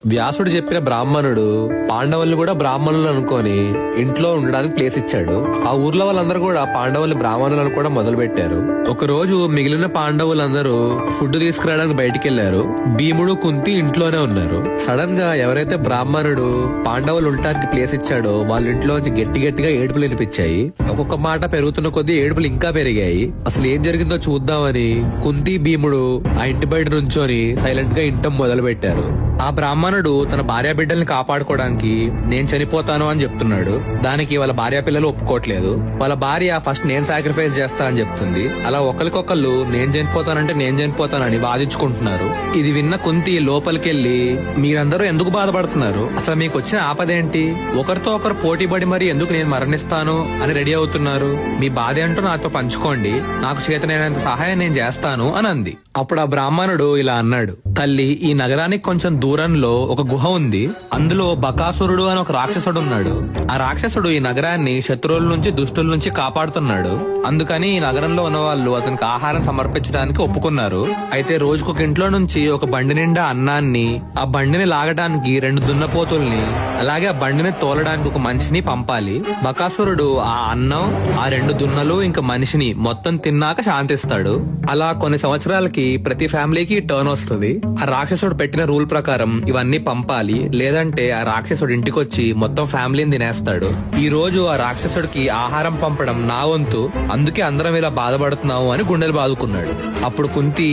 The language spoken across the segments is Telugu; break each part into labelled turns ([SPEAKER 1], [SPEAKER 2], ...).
[SPEAKER 1] వ్యాసుడు చెప్పిన బ్రాహ్మణుడు పాండవుల్ని కూడా బ్రాహ్మణులు అనుకొని ఇంట్లో ఉండడానికి ప్లేస్ ఇచ్చాడు. ఆ ఊర్లో వాళ్ళందరూ కూడా పాండవుల్ని బ్రాహ్మణులను కూడా మొదలు పెట్టారు. ఒక రోజు మిగిలిన పాండవులందరూ ఫుడ్ తీసుకురావడానికి బయటికి వెళ్లారు. భీముడు కుంతి ఇంట్లోనే ఉన్నారు. సడన్ గా ఎవరైతే బ్రాహ్మణుడు పాండవులు ఉండడానికి ప్లేస్ ఇచ్చాడో వాళ్ళ ఇంట్లోంచి గట్టి గట్టిగా ఏడుపులు వినిపించాయి. ఒక్కొక్క మాట పెరుగుతున్న కొద్దీ ఏడుపులు ఇంకా పెరిగాయి. అసలు ఏం జరిగిందో చూద్దామని కుంతి భీముడు ఆ ఇంటి బయట నుంచొని సైలెంట్ గా ఇంటం మొదలు పెట్టారు. ఆ బ్రాహ్మణుడు తన భార్య బిడ్డల్ని కాపాడుకోవడానికి నేను చనిపోతాను అని చెప్తున్నాడు. దానికి వాళ్ళ భార్య పిల్లలు ఒప్పుకోవట్లేదు. వాళ్ళ భార్య ఫస్ట్ నేను సాక్రిఫైస్ చేస్తా అని చెప్తుంది. అలా ఒకరికొకళ్ళు నేను చనిపోతానని వాదించుకుంటున్నారు. ఇది విన్న కుంతి లోపలికెళ్లి, మీరందరూ ఎందుకు బాధపడుతున్నారు? అసలు మీకు వచ్చిన ఆపదేంటి? ఒకరితో ఒకరు పోటీపడి మరి ఎందుకు నేను మరణిస్తాను అని రెడీ అవుతున్నారు? మీ బాధ ఏంటో నాతో పంచుకోండి, నాకు చేతనైనంత సహాయం నేను చేస్తాను అని అంది. అప్పుడు ఆ బ్రాహ్మణుడు ఇలా అన్నాడు, తల్లి, ఈ నగరానికి కొంచెం దూరంలో ఒక గుహ ఉంది. అందులో బకాసురుడు అని ఒక రాక్షసుడు ఉన్నాడు. ఆ రాక్షసుడు ఈ నగరాన్ని శత్రువుల నుంచి దుష్టుల నుంచి కాపాడుతున్నాడు. అందుకని ఈ నగరంలో ఉన్న వాళ్ళు అతనికి ఆహారం సమర్పించడానికి ఒప్పుకున్నారు. అయితే రోజుకొక ఇంట్లో నుంచి ఒక బండి నిండా అన్నాన్ని, ఆ బండిని లాగడానికి 2 దున్నపోతుల్ని, అలాగే ఆ బండిని తోలడానికి ఒక మనిషిని పంపాలి. బకాసురుడు ఆ అన్నం, ఆ 2 దున్నలు ఇంకా మనిషిని మొత్తం తిన్నాక శాంతిస్తాడు. అలా కొన్ని సంవత్సరాలకి ప్రతి ఫ్యామిలీకి టర్న్ వస్తుంది. ఆ రాక్షసుడు పెట్టిన రూల్ ప్రకారం ఇవన్నీ పంపాలి, లేదంటే ఆ రాక్షసుడు ఇంటికొచ్చి మొత్తం ఫ్యామిలీని తినేస్తాడు. ఈ రోజు ఆ రాక్షసుడికి ఆహారం పంపడం నా వంతు, అందుకే అందరం ఇలా బాధపడుతున్నావు అని గుండెలు బాదుకున్నాడు. అప్పుడు కుంతి,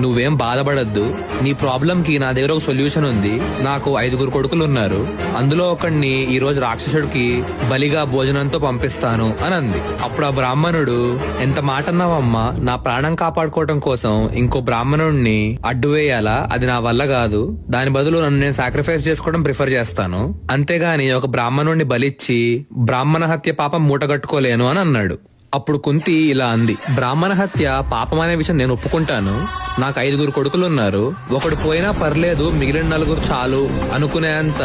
[SPEAKER 1] నువ్వేం బాధపడద్దు, నీ ప్రాబ్లం కి నా దగ్గర ఒక సొల్యూషన్ ఉంది. నాకు 5 కొడుకులు ఉన్నారు. అందులో ఒకడిని ఈ రోజు రాక్షసుడికి బలిగా భోజనంతో పంపిస్తాను అని అంది. అప్పుడు ఆ బ్రాహ్మణుడు, ఎంత మాట అన్నావమ్మా, నా ప్రాణం కాపాడుకోవటం కోసం ఇంకో బ్రాహ్మణుడిని అడ్డు వేయాలా? అది నా వల్ల కాదు. దాని బదులు నన్ను నేను సాక్రిఫైస్ చేసుకోవడం ప్రిఫర్ చేస్తాను. అంతేగాని ఒక బ్రాహ్మణుడిని బలిచ్చి బ్రాహ్మణ హత్య పాపం మూటగట్టుకోలేను అని అన్నాడు. అప్పుడు కుంతి ఇలా అంది, బ్రాహ్మణ హత్య పాపం అనే విషయం నేను ఒప్పుకుంటాను. నాకు 5 కొడుకులు ఉన్నారు. ఒకడు పోయినా పర్లేదు, మిగిలిన 4 చాలు అనుకునేంత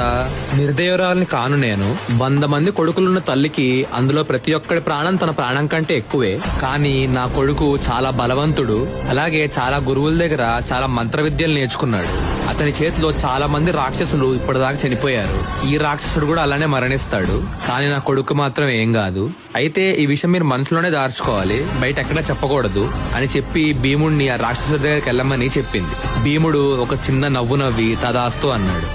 [SPEAKER 1] నిర్దయరాల్ని కాను నేను. 100 మంది కొడుకులున్న తల్లికి అందులో ప్రతి ఒక్కడి ప్రాణం తన ప్రాణం కంటే ఎక్కువే. కానీ నా కొడుకు చాలా బలవంతుడు, అలాగే చాలా గురువుల దగ్గర చాలా మంత్ర విద్యలు నేర్చుకున్నాడు. అతని చేతిలో చాలా మంది రాక్షసులు ఇప్పటిదాకా చనిపోయారు. ఈ రాక్షసుడు కూడా అలానే మరణిస్తాడు. కానీ నా కొడుకు మాత్రం ఏం కాదు. అయితే ఈ విషయం మీరు మనసులోనే దాచుకోవాలి, బయట ఎక్కడా చెప్పకూడదు అని చెప్పి భీముడిని ఆ రాక్షసుడి దగ్గరికి వెళ్ళమని చెప్పింది. భీముడు ఒక చిన్న నవ్వు నవ్వి తదాస్తు అన్నాడు.